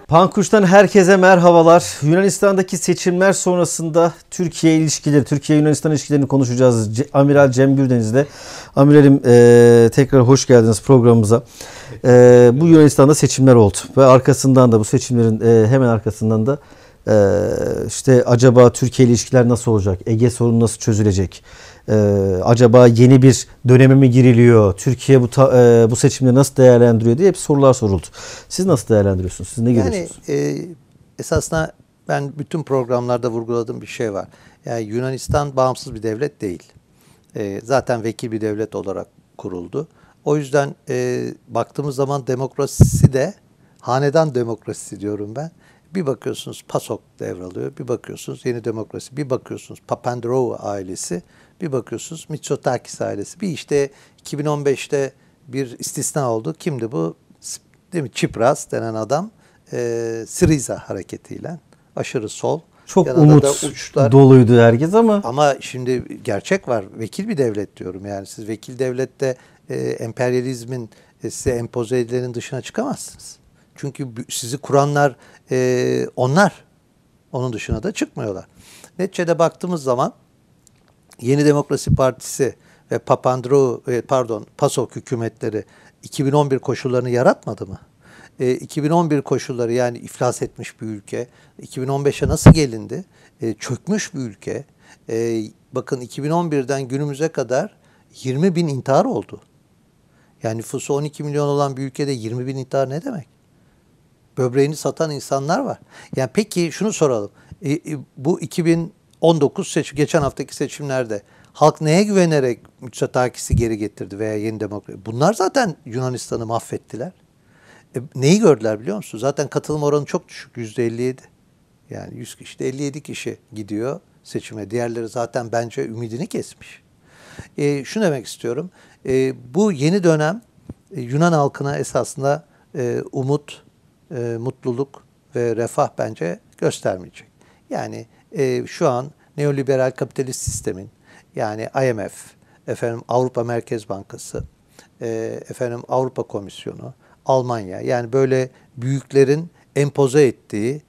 Pankuş'tan herkese merhabalar. Yunanistan'daki seçimler sonrasında Türkiye ilişkileri, Türkiye-Yunanistan ilişkilerini konuşacağız. Amiral Cem Gürdeniz'le. Amiralim tekrar hoş geldiniz programımıza. Bu Yunanistan'da seçimler oldu ve arkasından da bu seçimlerin hemen arkasından da işte acaba Türkiye ilişkiler nasıl olacak? Ege sorunu nasıl çözülecek? Acaba yeni bir döneme mi giriliyor? Türkiye bu seçimleri nasıl değerlendiriyor diye hep sorular soruldu. Siz nasıl değerlendiriyorsunuz? Siz ne görüyorsunuz? Esasında ben bütün programlarda vurguladığım bir şey var. Yani Yunanistan bağımsız bir devlet değil. Zaten vekil bir devlet olarak kuruldu. O yüzden baktığımız zaman demokrasisi de hanedan demokrasisi diyorum ben. Bir bakıyorsunuz PASOK devralıyor, bir bakıyorsunuz Yeni Demokrasi, bir bakıyorsunuz Papandreou ailesi, bir bakıyorsunuz Mitsotakis ailesi. Bir işte 2015'te bir istisna oldu. Kimdi bu? Değil mi? Tsipras denen adam Syriza hareketiyle aşırı sol. Çok umut doluydu herkes ama. Ama şimdi gerçek var. Vekil bir devlet diyorum. Yani siz vekil devlette emperyalizmin size empoze edilenin dışına çıkamazsınız. Çünkü sizi kuranlar onlar. Onun dışına da çıkmıyorlar. Neticede baktığımız zaman Yeni Demokrasi Partisi ve PASOK hükümetleri 2011 koşullarını yaratmadı mı? 2011 koşulları, yani iflas etmiş bir ülke. 2015'e nasıl gelindi? Çökmüş bir ülke. Bakın 2011'den günümüze kadar 20 bin intihar oldu. Yani nüfusu 12 milyon olan bir ülkede 20 bin intihar ne demek? Böbreğini satan insanlar var. Yani peki şunu soralım. Bu 2019 geçen haftaki seçimlerde halk neye güvenerek Mitsotakis'i geri getirdi veya Yeni Demokrasi? Bunlar zaten Yunanistan'ı mahvettiler. Neyi gördüler biliyor musunuz? Zaten katılım oranı çok düşük. %57. Yani 100 kişide 57 kişi gidiyor seçime. Diğerleri zaten bence ümidini kesmiş. Şunu demek istiyorum. Bu yeni dönem Yunan halkına esasında umut, mutluluk ve refah bence göstermeyecek. Yani şu an neoliberal kapitalist sistemin, yani IMF, Avrupa Merkez Bankası, Avrupa Komisyonu, Almanya, yani böyle büyüklerin empoze ettiği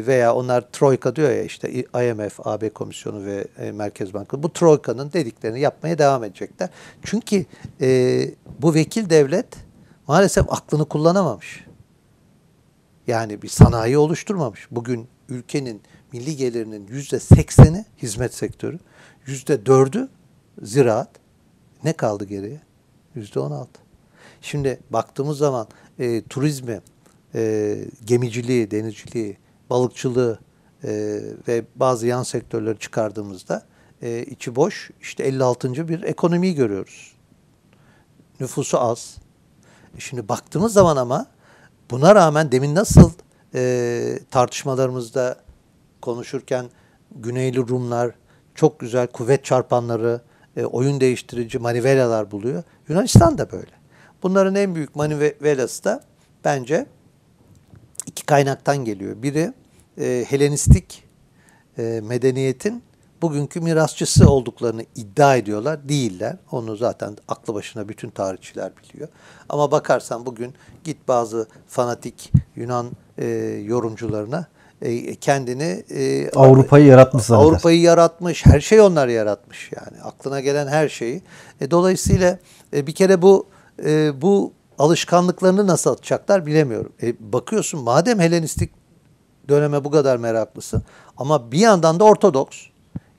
veya onlar troika diyor ya, işte IMF, AB Komisyonu ve Merkez Bankası, bu troikanın dediklerini yapmaya devam edecekler. Çünkü bu vekil devlet maalesef aklını kullanamamış. Yani bir sanayi oluşturmamış. Bugün ülkenin milli gelirinin %80'i hizmet sektörü, %4'ü ziraat. Ne kaldı geriye? %16. Şimdi baktığımız zaman turizmi, gemiciliği, denizciliği, balıkçılığı ve bazı yan sektörleri çıkardığımızda içi boş işte 56. bir ekonomiyi görüyoruz. Nüfusu az. Şimdi baktığımız zaman ama buna rağmen demin nasıl tartışmalarımızda konuşurken Güneyli Rumlar çok güzel kuvvet çarpanları, oyun değiştirici manivelalar buluyor. Yunanistan da böyle. Bunların en büyük manivelası da bence iki kaynaktan geliyor. Biri Helenistik medeniyetin bugünkü mirasçısı olduklarını iddia ediyorlar. Değiller. Onu zaten aklı başına bütün tarihçiler biliyor. Ama bakarsan bugün git bazı fanatik Yunan yorumcularına kendini Avrupa'yı yaratmış. Avrupa'yı yaratmış. Her şeyi onlar yaratmış yani. Aklına gelen her şeyi. Dolayısıyla bir kere bu alışkanlıklarını nasıl atacaklar bilemiyorum. Bakıyorsun, madem Helenistik döneme bu kadar meraklısın ama bir yandan da Ortodoks.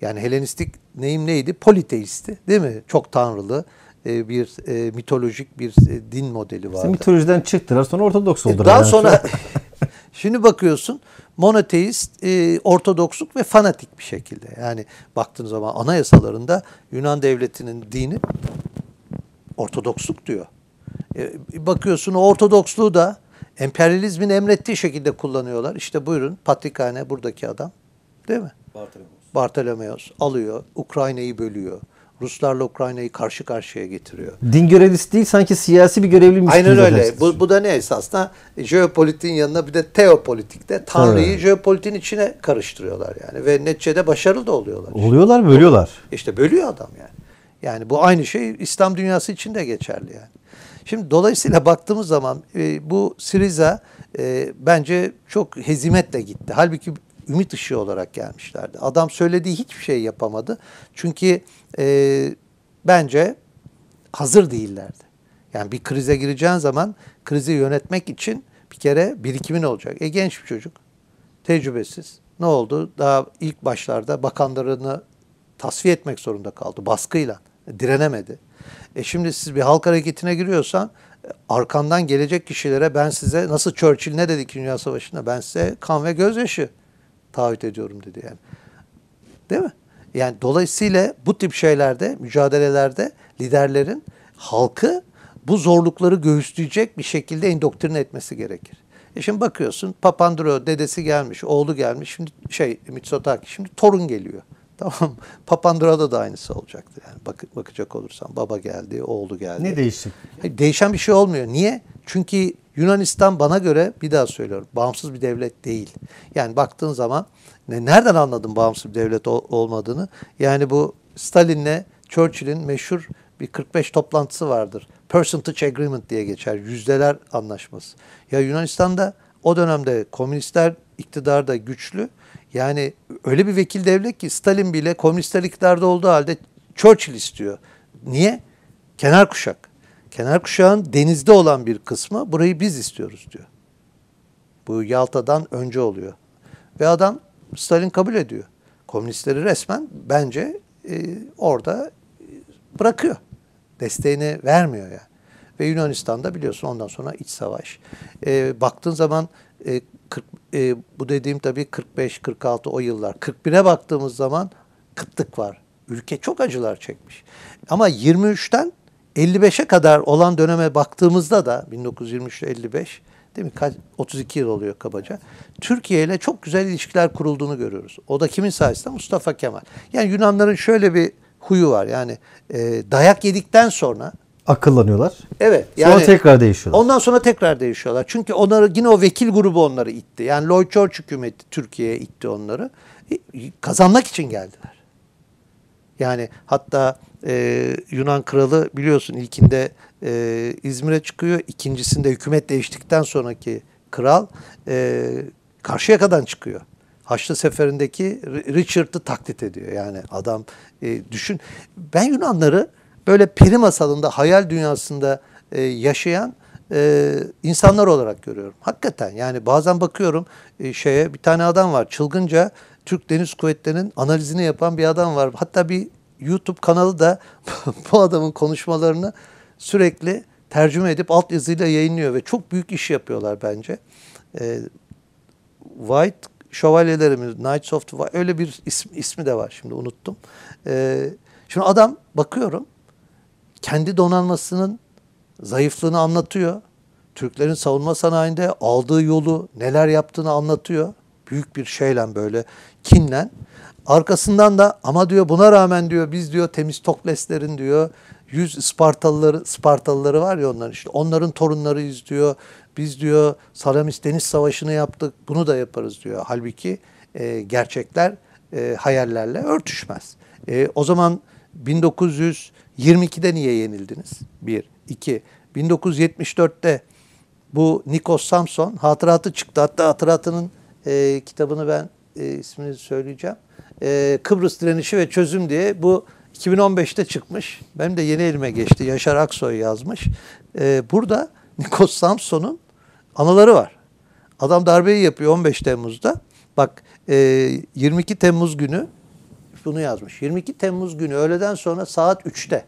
Yani Helenistik neydi? Politeisti, değil mi? Çok tanrılı bir mitolojik bir din modeli vardı. Mitolojiden çıktılar, sonra Ortodoks oldular. Daha sonra şimdi bakıyorsun monoteist, Ortodoksluk ve fanatik bir şekilde. Yani baktığın zaman anayasalarında Yunan devletinin dini Ortodoksluk diyor. Bakıyorsun o Ortodoksluğu da emperyalizmin emrettiği şekilde kullanıyorlar. İşte buyurun, Patrikhane buradaki adam, değil mi? Bartolomeos alıyor, Ukrayna'yı bölüyor. Ruslarla Ukrayna'yı karşı karşıya getiriyor. Din görevlisi değil, sanki siyasi bir görevliymiş gibi. Aynen öyle. Bu da ne esasında? Jeopolitiğin yanına bir de teopolitikte Tanrı'yı Evet. jeopolitiğin içine karıştırıyorlar yani. Ve neticede başarılı da oluyorlar. Oluyorlar, bölüyorlar. İşte bölüyor adam yani. Yani bu aynı şey İslam dünyası için de geçerli yani. Şimdi dolayısıyla baktığımız zaman bu Syriza bence çok hezimetle gitti. Halbuki ümit ışığı olarak gelmişlerdi. Adam söylediği hiçbir şey yapamadı. Çünkü bence hazır değillerdi. Yani bir krize gireceğin zaman krizi yönetmek için bir kere birikimin olacak. Genç bir çocuk, tecrübesiz. Ne oldu? Daha ilk başlarda bakanlarını tasfiye etmek zorunda kaldı baskıyla. Direnemedi. Şimdi siz bir halk hareketine giriyorsan arkandan gelecek kişilere ben size nasıl Churchill ne dedi 2. Dünya Savaşı'nda, ben size kan ve gözyaşı taahhüt ediyorum dedi yani. Değil mi? Yani dolayısıyla bu tip şeylerde, mücadelelerde liderlerin halkı bu zorlukları göğüsleyecek bir şekilde endoktrine etmesi gerekir. Şimdi bakıyorsun Papandreou dedesi gelmiş, oğlu gelmiş, şimdi Mitsotakis, şimdi torun geliyor. Tamam. Papandreou'da da aynısı olacaktı. Yani bakacak olursan baba geldi, oğlu geldi. Ne değişti? Değişen bir şey olmuyor. Niye? Çünkü Yunanistan bana göre, bir daha söylüyorum, bağımsız bir devlet değil. Yani baktığın zaman nereden anladın bağımsız bir devlet olmadığını? Yani bu Stalin'le Churchill'in meşhur bir 45 toplantısı vardır. Percentage Agreement diye geçer. Yüzdeler anlaşması. Ya Yunanistan'da o dönemde komünistler iktidarda güçlü. Yani öyle bir vekil devlet ki Stalin bile komünistler iktidarda olduğu halde Churchill istiyor. Niye? Kenar kuşak. Kenar kuşağın denizde olan bir kısmı burayı biz istiyoruz diyor. Bu Yalta'dan önce oluyor. Ve adam Stalin kabul ediyor. Komünistleri resmen bence orada bırakıyor. Desteğini vermiyor yani. Ve Yunanistan'da biliyorsun ondan sonra iç savaş. Baktığın zaman bu dediğim tabii 45-46 o yıllar. 41'e baktığımız zaman kıtlık var. Ülke çok acılar çekmiş. Ama 23'ten 55'e kadar olan döneme baktığımızda da 1923 ile 55 değil mi? 32 yıl oluyor kabaca. Türkiye ile çok güzel ilişkiler kurulduğunu görüyoruz. O da kimin sayesinde? Mustafa Kemal. Yani Yunanların şöyle bir huyu var. Yani dayak yedikten sonra akıllanıyorlar. Evet. Yani, sonra tekrar değişiyorlar. Ondan sonra tekrar değişiyorlar. Çünkü onları yine o vekil grubu onları itti. Yani Lloyd George hükümeti Türkiye'ye itti onları. Kazanmak için geldiler. Yani hatta Yunan kralı biliyorsun ilkinde İzmir'e çıkıyor. İkincisinde hükümet değiştikten sonraki kral Karşıyaka'dan çıkıyor. Haçlı Seferi'ndeki Richard'ı taklit ediyor. Yani adam düşün. Ben Yunanları böyle peri masalında, hayal dünyasında yaşayan insanlar olarak görüyorum. Hakikaten yani bazen bakıyorum bir tane adam var. Çılgınca Türk Deniz Kuvvetleri'nin analizini yapan bir adam var. Hatta bir YouTube kanalı da bu adamın konuşmalarını sürekli tercüme edip altyazıyla yayınlıyor ve çok büyük iş yapıyorlar bence. White Şövalyelerimiz, Knights of the White, öyle bir ismi de var, şimdi unuttum. Şimdi adam bakıyorum kendi donanmasının zayıflığını anlatıyor. Türklerin savunma sanayinde aldığı yolu, neler yaptığını anlatıyor. Büyük bir şeyle böyle kinle. Arkasından da ama diyor buna rağmen diyor biz diyor Temistokleslerin diyor 100 Spartalıları var ya onların, işte onların torunlarıyız diyor. Biz diyor Salamis Deniz Savaşı'nı yaptık, bunu da yaparız diyor. Halbuki gerçekler hayallerle örtüşmez. O zaman 1922'de niye yenildiniz? 1. 2. 1974'te bu Nikos Samson hatıratı çıktı. Hatta hatıratının kitabını ben ismini söyleyeceğim. Kıbrıs Direnişi ve Çözüm diye, bu 2015'te çıkmış. Benim de yeni elime geçti. Yaşar Aksoy yazmış. Burada Nikos Samson'un anıları var. Adam darbeyi yapıyor 15 Temmuz'da. Bak 22 Temmuz günü bunu yazmış. 22 Temmuz günü öğleden sonra saat 3'te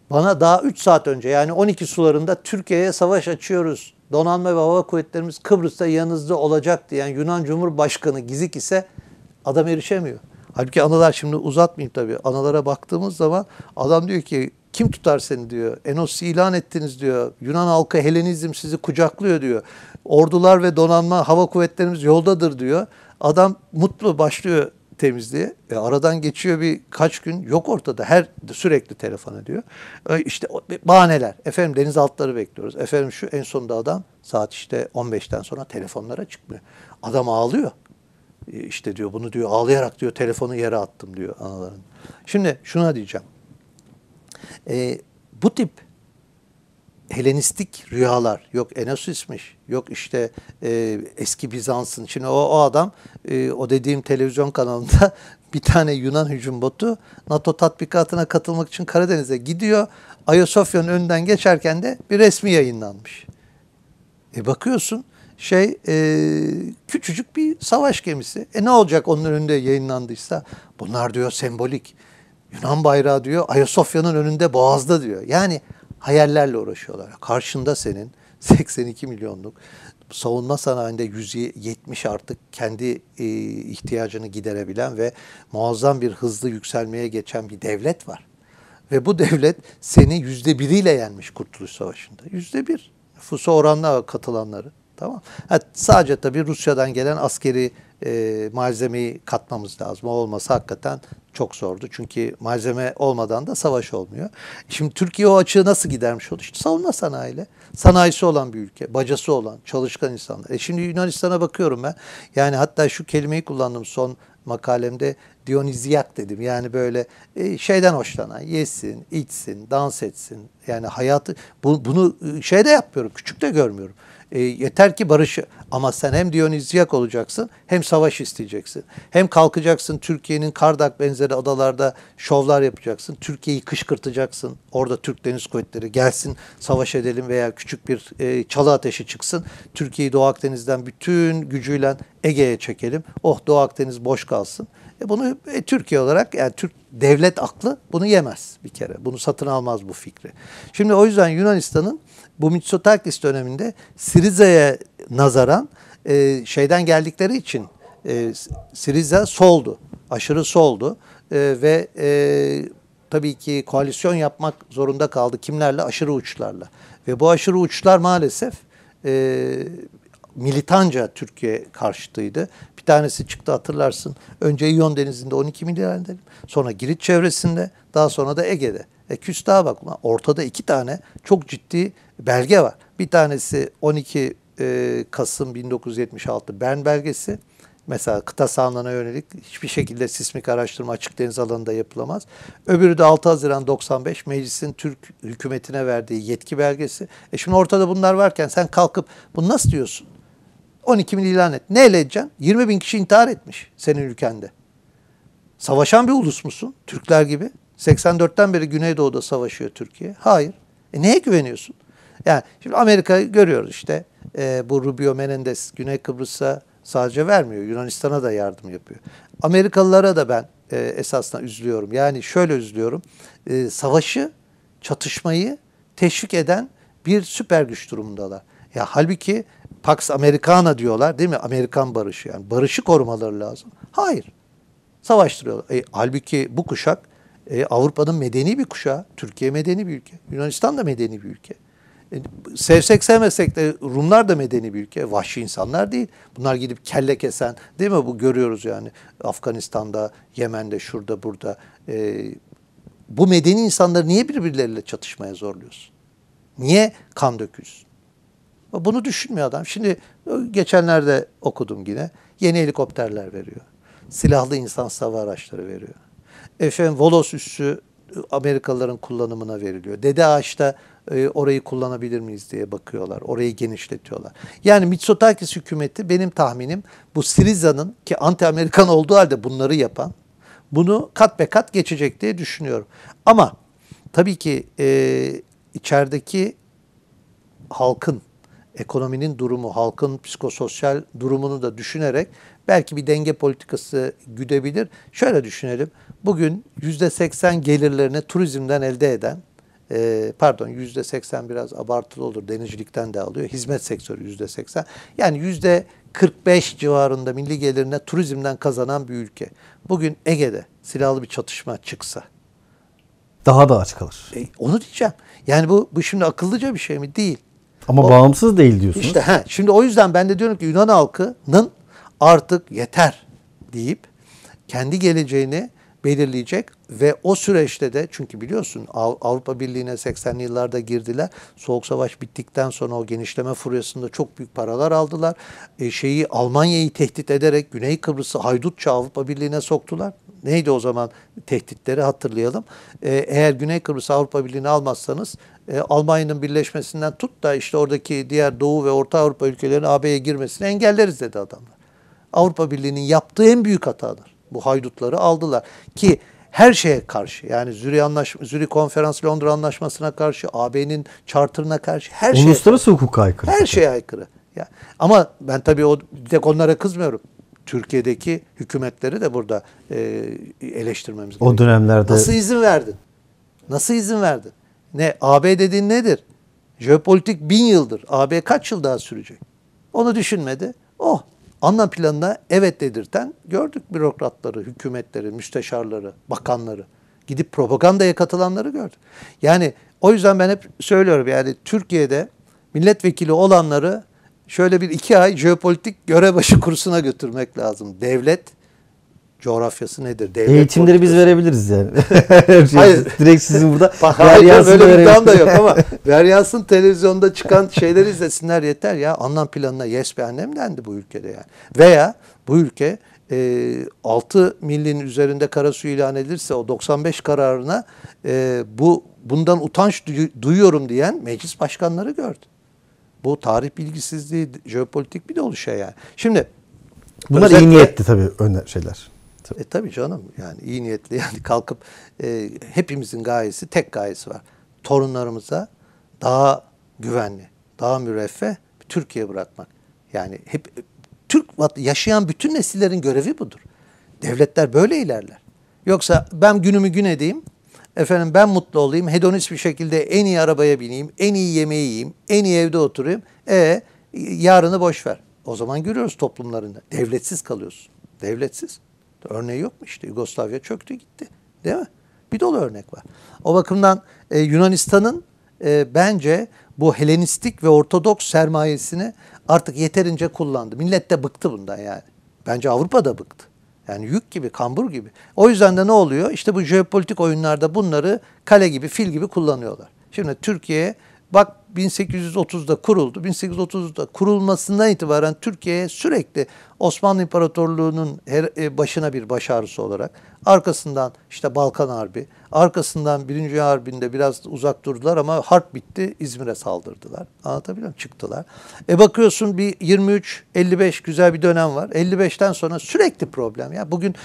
bana daha 3 saat önce, yani 12 sularında Türkiye'ye savaş açıyoruz. Donanma ve Hava Kuvvetlerimiz Kıbrıs'ta yanınızda olacak diyen Yunan Cumhurbaşkanı Gizik ise adam erişemiyor. Halbuki anılar, şimdi uzatmayayım tabii. Anılara baktığımız zaman adam diyor ki kim tutar seni diyor. Enos'u ilan ettiniz diyor. Yunan halkı Helenizm sizi kucaklıyor diyor. Ordular ve donanma hava kuvvetlerimiz yoldadır diyor. Adam mutlu başlıyor temizliğe. Aradan geçiyor birkaç gün, yok ortada. Sürekli telefon ediyor. İşte bahaneler. Efendim denizaltıları bekliyoruz. Efendim şu en sonunda adam saat işte 15'ten sonra telefonlara çıkmıyor. Adam ağlıyor. İşte diyor bunu diyor ağlayarak diyor telefonu yere attım diyor analarım. Şimdi şuna diyeceğim. Bu tip Helenistik rüyalar, yok Enosis'miş, yok işte eski Bizans'ın. Şimdi o adam o dediğim televizyon kanalında bir tane Yunan hücum botu NATO tatbikatına katılmak için Karadeniz'e gidiyor. Ayasofya'nın önünden geçerken de bir resmi yayınlanmış. Bakıyorsun küçücük bir savaş gemisi. Ne olacak onun önünde yayınlandıysa? Bunlar diyor sembolik. Yunan bayrağı diyor Ayasofya'nın önünde boğazda diyor. Yani hayallerle uğraşıyorlar. Karşında senin 82 milyonluk savunma sanayinde %70 artık kendi ihtiyacını giderebilen ve muazzam bir hızlı yükselmeye geçen bir devlet var. Ve bu devlet seni %1'iyle yenmiş Kurtuluş Savaşı'nda. %1 nüfusa oranla katılanları. Tamam. Sadece tabii Rusya'dan gelen askeri malzemeyi katmamız lazım. O olmasa hakikaten çok zordu. Çünkü malzeme olmadan da savaş olmuyor. Şimdi Türkiye o açığı nasıl gidermiş oldu? İşte savunma sanayiyle. Sanayisi olan bir ülke. Bacası olan, çalışkan insanlar. Şimdi Yunanistan'a bakıyorum ben. Yani hatta şu kelimeyi kullandım son makalemde. Dionizyak dedim. Yani böyle şeyden hoşlanan, yesin, içsin, dans etsin. Yani hayatı, bunu şeyde yapmıyorum, küçük de görmüyorum. Yeter ki barışı. Ama sen hem Dionizyak olacaksın, hem savaş isteyeceksin. Hem kalkacaksın Türkiye'nin Kardak benzeri adalarda şovlar yapacaksın. Türkiye'yi kışkırtacaksın. Orada Türk Deniz Kuvvetleri gelsin, savaş edelim veya küçük bir çalı ateşi çıksın. Türkiye'yi Doğu Akdeniz'den bütün gücüyle Ege'ye çekelim. Oh, Doğu Akdeniz boş kalsın. Bunu Türkiye olarak, yani Türk devlet aklı bunu yemez bir kere. Bunu satın almaz bu fikri. Şimdi o yüzden Yunanistan'ın bu Mitsotakis döneminde Siriza'ya nazaran şeyden geldikleri için Siriza soldu. Aşırı soldu. Ve tabii ki koalisyon yapmak zorunda kaldı. Kimlerle? Aşırı uçlarla. Ve bu aşırı uçlar maalesef militanca Türkiye karşıtıydı. Bir tanesi çıktı, hatırlarsın. Önce İyon Denizi'nde 12 milyar edelim. Sonra Girit çevresinde, daha sonra da Ege'de. Küstaha bak. Ortada iki tane çok ciddi belge var. Bir tanesi 12 Kasım 1976 Bern belgesi. Mesela kıta sahanlığına yönelik hiçbir şekilde sismik araştırma açık deniz alanında yapılamaz. Öbürü de 6 Haziran 95 meclisin Türk hükümetine verdiği yetki belgesi. Şimdi ortada bunlar varken sen kalkıp bunu nasıl diyorsun? 12 bin ilan et. Ne elde edeceksin? 20 bin kişi intihar etmiş senin ülkende. Savaşan bir ulus musun? Türkler gibi. 84'ten beri Güneydoğu'da savaşıyor Türkiye. Hayır. Neye güveniyorsun? Yani şimdi Amerika görüyoruz işte. Bu Rubio Menendez Güney Kıbrıs'a sadece vermiyor. Yunanistan'a da yardım yapıyor. Amerikalılara da ben esasında üzülüyorum. Yani şöyle üzülüyorum. Savaşı, çatışmayı teşvik eden bir süper güç durumundalar. Ya halbuki Pax Americana diyorlar değil mi? Amerikan barışı, yani barışı korumaları lazım. Hayır. Savaştırıyorlar. Halbuki bu kuşak Avrupa'nın medeni bir kuşağı. Türkiye medeni bir ülke. Yunanistan da medeni bir ülke. Sevsek sevmesek de Rumlar da medeni bir ülke. Vahşi insanlar değil. Bunlar gidip kelle kesen, değil mi? Bu görüyoruz yani. Afganistan'da, Yemen'de, şurada, burada. Bu medeni insanları niye birbirleriyle çatışmaya zorluyorsun? Niye kan dökülsün? Bunu düşünmüyor adam. Şimdi geçenlerde okudum yine. Yeni helikopterler veriyor. Silahlı insan hava araçları veriyor. Volos üssü Amerikalıların kullanımına veriliyor. Dede Ağaç'ta orayı kullanabilir miyiz diye bakıyorlar. Orayı genişletiyorlar. Yani Mitsotakis hükümeti, benim tahminim bu Siriza'nın, ki anti-Amerikan olduğu halde bunları yapan, bunu kat be kat geçecek diye düşünüyorum. Ama tabii ki içerideki halkın, ekonominin durumu, halkın psikososyal durumunu da düşünerek belki bir denge politikası güdebilir. Şöyle düşünelim. Bugün %80 gelirlerini turizmden elde eden, %80 biraz abartılı olur, denizcilikten de alıyor. Hizmet sektörü %80. Yani %45 civarında milli gelirine turizmden kazanan bir ülke. Bugün Ege'de silahlı bir çatışma çıksa, daha da aç kalır. Onu diyeceğim. Yani bu şimdi akıllıca bir şey mi? Değil. Ama bağımsız değil diyorsunuz. İşte şimdi o yüzden ben de diyorum ki Yunan halkının artık yeter deyip kendi geleceğini belirleyecek ve o süreçte de, çünkü biliyorsun Avrupa Birliği'ne 80'li yıllarda girdiler. Soğuk Savaş bittikten sonra o genişleme furyasında çok büyük paralar aldılar. Almanya'yı tehdit ederek Güney Kıbrıs'ı haydutça Avrupa Birliği'ne soktular. Neydi o zaman tehditleri, hatırlayalım. Eğer Güney Kıbrıs'ı Avrupa Birliği'ne almazsanız Almanya'nın birleşmesinden tut da işte oradaki diğer Doğu ve Orta Avrupa ülkelerinin AB'ye girmesini engelleriz dedi adamlar. Avrupa Birliği'nin yaptığı en büyük hatadır. Bu haydutları aldılar ki her şeye karşı, yani Zürih Konferans, Londra Anlaşması'na karşı, AB'nin charter'ına karşı, her şeye uluslararası hukuka aykırı. Her şeye aykırı. Ya. Ama ben tabii bir tek onlara kızmıyorum. Türkiye'deki hükümetleri de burada eleştirmemiz gerekiyor. O dönemlerde nasıl izin verdin? Nasıl izin verdin? AB dediğin nedir? Jeopolitik 1000 yıldır. AB kaç yıl daha sürecek? Onu düşünmedi. Anlam planına evet dedirten gördük bürokratları, hükümetleri, müsteşarları, bakanları. Gidip propagandaya katılanları gördük. Yani o yüzden ben hep söylüyorum, yani Türkiye'de milletvekili olanları şöyle 2 ay jeopolitik görebaşı kursuna götürmek lazım. Devlet coğrafyası nedir? Devlet eğitimleri biz verebiliriz yani. Hayır. Direkt sizin burada Hayır, böyle bir iddiam da yok ama Veryans'ın televizyonda çıkan şeyleri izlesinler yeter ya. Anlam planına yes be annem dendi bu ülkede yani. Veya bu ülke 6 milin üzerinde karasu ilan edilirse o 95 kararına bundan utanç duyuyorum diyen meclis başkanları gördü. Bu tarih bilgisizliği, jeopolitik bir dolu şey yani. Şimdi bunlar iyi niyetli tabii şeyler. Tabii canım, yani iyi niyetli, yani kalkıp hepimizin tek gayesi var. Torunlarımıza daha güvenli, daha müreffeh bir Türkiye bırakmak. Yani hep yaşayan bütün nesillerin görevi budur. Devletler böyle ilerler. Yoksa ben günümü gün edeyim, ben mutlu olayım, hedonist bir şekilde en iyi arabaya bineyim, en iyi yemeği yiyeyim, en iyi evde oturayım. Yarını boş ver. O zaman görüyoruz toplumlarında. Devletsiz kalıyorsun. Devletsiz. Örneği yok mu işte? Yugoslavya çöktü gitti. Değil mi? Bir dolu örnek var. O bakımdan Yunanistan'ın bence bu Helenistik ve Ortodoks sermayesini artık yeterince kullandı. Millet de bıktı bundan yani. Bence Avrupa da bıktı. Yani yük gibi, kambur gibi. O yüzden de ne oluyor? İşte bu jeopolitik oyunlarda bunları kale gibi, fil gibi kullanıyorlar. Şimdi Türkiye, bak 1830'da kuruldu. 1830'da kurulmasından itibaren Türkiye'ye sürekli Osmanlı İmparatorluğu'nun başına bir baş ağrısı olarak, arkasından işte Balkan Harbi, arkasından Birinci Dünya Harbi'nde biraz uzak durdular ama harp bitti, İzmir'e saldırdılar. Anlatabiliyor muyum? Çıktılar. Bakıyorsun bir 23-55 güzel bir dönem var. 55'ten sonra sürekli problem. Ya bugün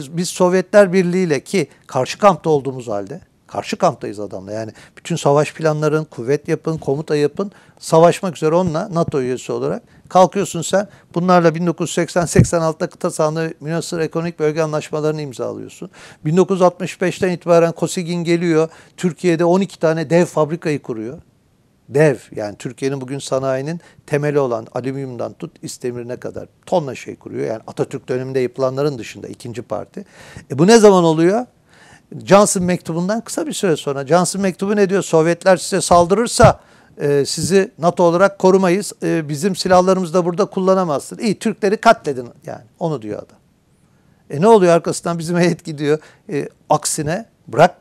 biz Sovyetler Birliği ile, ki karşı kampta olduğumuz halde, karşı kamptayız adamla. Yani bütün savaş planların, kuvvet yapın, komuta yapın, savaşmak üzere onunla NATO üyesi olarak kalkıyorsun sen. Bunlarla 1980-86'da kıta sahanlığı münhasır ekonomik bölge anlaşmalarını imzalıyorsun. 1965'ten itibaren Kosygin geliyor. Türkiye'de 12 tane dev fabrikayı kuruyor. Dev, yani Türkiye'nin bugün sanayinin temeli olan alüminyumdan tut İstemir'ine kadar tonla şey kuruyor. Yani Atatürk döneminde yapılanların dışında ikinci parti. Bu ne zaman oluyor? Johnson mektubundan kısa bir süre sonra. Johnson mektubu ne diyor? Sovyetler size saldırırsa sizi NATO olarak korumayız. Bizim silahlarımızı da burada kullanamazsın. İyi, Türkleri katledin yani. Onu diyor adam. Ne oluyor arkasından? Bizim heyet gidiyor. Aksine bırak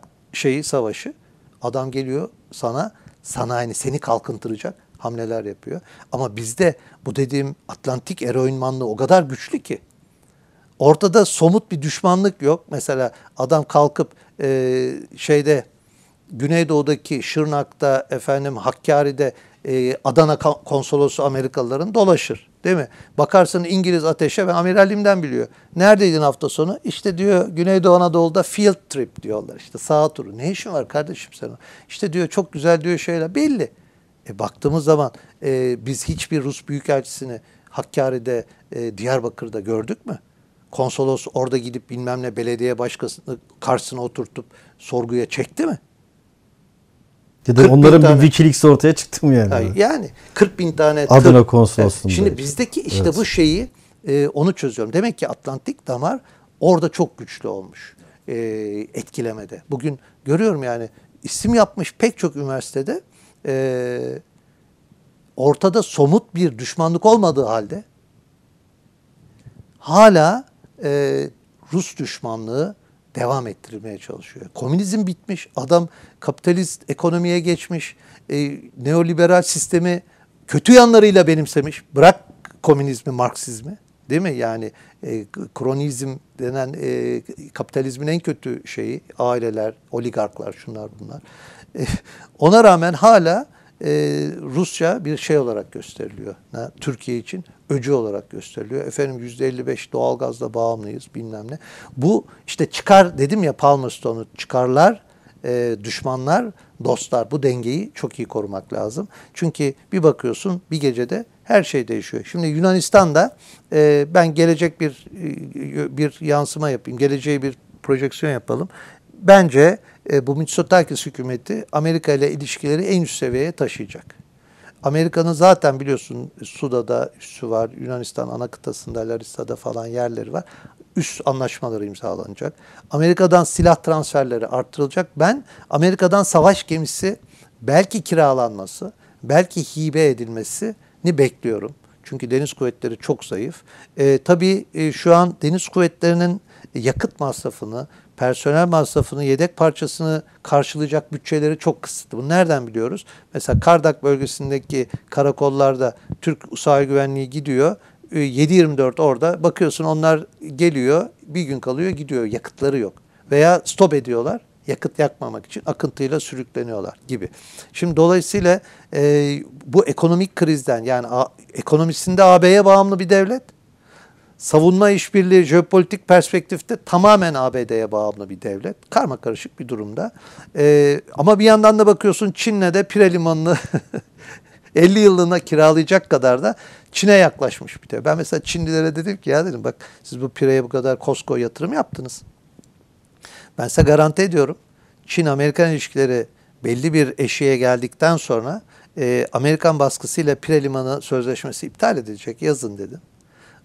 savaşı. Adam geliyor sana, sanayini, seni kalkındıracak hamleler yapıyor. Ama bizde bu dediğim Atlantik eroinmanlığı o kadar güçlü ki. Ortada somut bir düşmanlık yok. Mesela adam kalkıp Güneydoğu'daki Şırnak'ta, Hakkari'de Adana konsolosu Amerikalıların dolaşır. Değil mi? Bakarsın İngiliz ateşe, ben amiralliğimden biliyor. Neredeydin hafta sonu? İşte diyor Güneydoğu Anadolu'da field trip diyorlar. İşte saha turu. Ne işin var kardeşim senin? İşte diyor çok güzel diyor şeyler. Belli. Baktığımız zaman biz hiçbir Rus büyükelçisini Hakkari'de, Diyarbakır'da gördük mü? Konsolos orada gidip bilmem ne belediye başkasını karşısına oturtup sorguya çekti mi? Ya da onların bir Wikileaks ortaya çıktı mı yani? Yani 40.000 tane Adana konsolosluğunda. Şimdi bizdeki işte bu şeyi onu çözüyorum. Demek ki Atlantik damar orada çok güçlü olmuş etkilemede. Bugün görüyorum yani isim yapmış pek çok üniversitede ortada somut bir düşmanlık olmadığı halde hala Rus düşmanlığı devam ettirilmeye çalışıyor. Komünizm bitmiş, adam kapitalist ekonomiye geçmiş, neoliberal sistemi kötü yanlarıyla benimsemiş. Bırak komünizmi, Marksizmi, değil mi? Yani kronizm denen kapitalizmin en kötü şeyi, aileler, oligarklar, şunlar bunlar. Ona rağmen hala Rusya bir şey olarak gösteriliyor. Türkiye için öcü olarak gösteriliyor. Efendim %55 doğalgazla bağımlıyız bilmem ne. Bu işte çıkar dedim ya, Palmerston'u, çıkarlar, düşmanlar, dostlar, bu dengeyi çok iyi korumak lazım. Çünkü bir bakıyorsun bir gecede her şey değişiyor. Şimdi Yunanistan'da ben gelecek bir yansıma yapayım. Geleceğe bir projeksiyon yapalım. Bence bu Mitsotakis hükümeti Amerika ile ilişkileri en üst seviyeye taşıyacak. Amerika'nın zaten biliyorsun Suda'da üssü var. Yunanistan ana kıtasında, Larissa'da falan yerleri var. Üst anlaşmaları imzalanacak. Amerika'dan silah transferleri artırılacak. Ben Amerika'dan savaş gemisi belki kiralanması, belki hibe edilmesini bekliyorum. Çünkü deniz kuvvetleri çok zayıf. Tabii şu an deniz kuvvetlerinin yakıt masrafını, personel masrafını, yedek parçasını karşılayacak bütçeleri çok kısıtlı. Bunu nereden biliyoruz? Mesela Kardak bölgesindeki karakollarda Türk Sahil Güvenliği gidiyor. 7/24 orada. Bakıyorsun onlar geliyor, bir gün kalıyor, gidiyor. Yakıtları yok. Veya stop ediyorlar. Yakıt yakmamak için akıntıyla sürükleniyorlar gibi. Şimdi dolayısıyla bu ekonomik krizden, yani ekonomisinde AB'ye bağımlı bir devlet, savunma işbirliği, jeopolitik perspektifte tamamen ABD'ye bağımlı bir devlet. Karmakarışık bir durumda. Ama bir yandan da bakıyorsun Çin'le de Pire Limanı'nı 50 yıllığına kiralayacak kadar da Çin'e yaklaşmış bir devlet. Ben mesela Çinlilere dedim ki, ya dedim, bak siz bu Pire'ye bu kadar Costco yatırım yaptınız. Ben size garanti ediyorum, Çin-Amerikan ilişkileri belli bir eşiğe geldikten sonra Amerikan baskısıyla Pire Limanı sözleşmesi iptal edilecek, yazın dedim.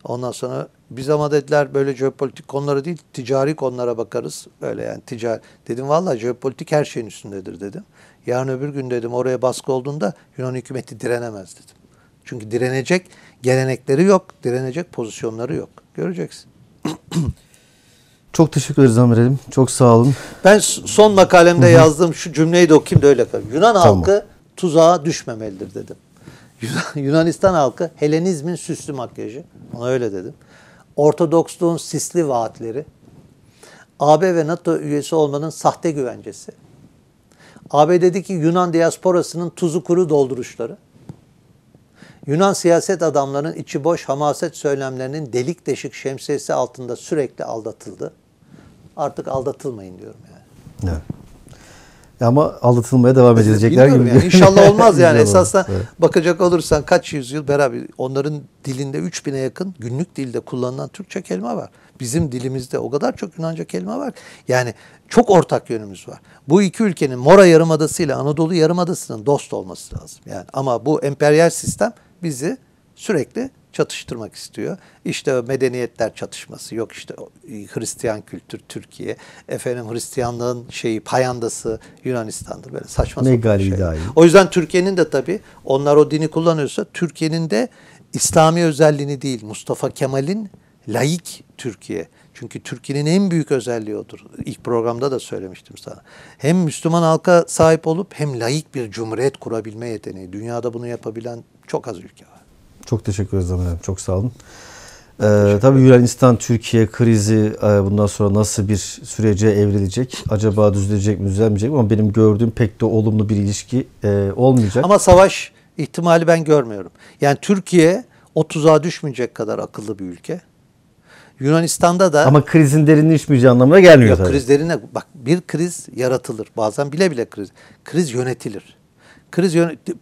Ondan sonra biz ama dediler böyle jeopolitik konulara değil, ticari konulara bakarız. Böyle yani ticari. Dedim vallahi jeopolitik her şeyin üstündedir dedim. Yarın öbür gün dedim oraya baskı olduğunda Yunan hükümeti direnemez dedim. Çünkü direnecek gelenekleri yok, direnecek pozisyonları yok. Göreceksin. Çok teşekkür ederiz Amir'im. Çok sağ olun. Ben son makalemde yazdığım şu cümleyi de okuyayım da öyle kalayım. Yunan halkı tuzağa düşmemelidir dedim. Yunanistan halkı Helenizmin süslü makyajı. Ona öyle dedim. Ortodoksluğun sisli vaatleri. AB ve NATO üyesi olmanın sahte güvencesi. ABD'deki Yunan diasporasının tuzu kuru dolduruşları. Yunan siyaset adamlarının içi boş hamaset söylemlerinin delik deşik şemsiyesi altında sürekli aldatıldı. Artık aldatılmayın diyorum yani. Evet. Ama aldatılmaya devam edecekler gibi. Yani İnşallah olmaz yani. İnşallah. Esasında evet. bakacak olursan kaç yüzyıl beraber onların dilinde 3000'e yakın günlük dilde kullanılan Türkçe kelime var. Bizim dilimizde o kadar çok Yunanca kelime var. Yani çok ortak yönümüz var. Bu iki ülkenin Mora Yarımadası ile Anadolu Yarımadası'nın dost olması lazım. Yani ama bu emperyal sistem bizi sürekli çatıştırmak istiyor. İşte medeniyetler çatışması, yok işte Hristiyan kültür Türkiye, efendim Hristiyanlığın payandası Yunanistan'dır, böyle saçma sapan şey. O yüzden Türkiye'nin de tabii onlar o dini kullanıyorsa Türkiye'nin de İslami özelliğini değil, Mustafa Kemal'in laik Türkiye. Çünkü Türkiye'nin en büyük özelliği odur. İlk programda da söylemiştim sana. Hem Müslüman halka sahip olup hem laik bir cumhuriyet kurabilme yeteneği. Dünyada bunu yapabilen çok az ülke var. Çok teşekkür ederiz Amir. Çok sağ olun. Tabii Yunanistan-Türkiye krizi bundan sonra nasıl bir sürece evrilecek? Acaba düzelecek mi, düzelmeyecek mi? Ama benim gördüğüm pek de olumlu bir ilişki olmayacak. Ama savaş ihtimali ben görmüyorum. Yani Türkiye o tuzağa düşmeyecek kadar akıllı bir ülke. Yunanistan'da da... Ama krizin derinleşmeyeceği anlamına gelmiyor yok, tabii. kriz derine... Bak, bir kriz yaratılır. Bazen bile bile kriz. Kriz yönetilir.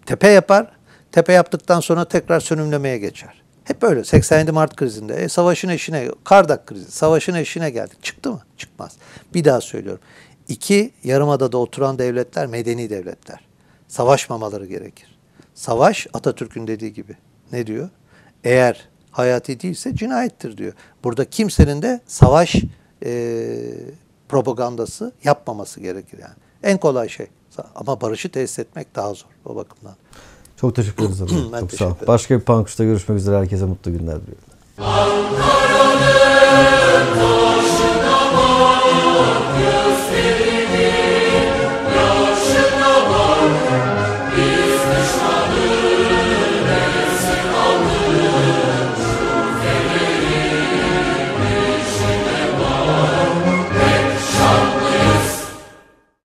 Tepe yapar. Tepe yaptıktan sonra tekrar sönümlemeye geçer. Hep böyle. 87 Mart krizinde. Savaşın eşine, Kardak krizi. Savaşın eşine geldik. Çıktı mı? Çıkmaz. Bir daha söylüyorum. İki yarımadada oturan devletler medeni devletler. Savaşmamaları gerekir. Savaş Atatürk'ün dediği gibi. Ne diyor? Eğer hayati değilse cinayettir diyor. Burada kimsenin de savaş propagandası yapmaması gerekir yani. En kolay şey. Ama barışı tesis etmek daha zor o bakımdan. Çok teşekkür ederiz. Çok sağ olun. Başka bir Pankuş'ta görüşmek üzere. Herkese mutlu günler diliyorum.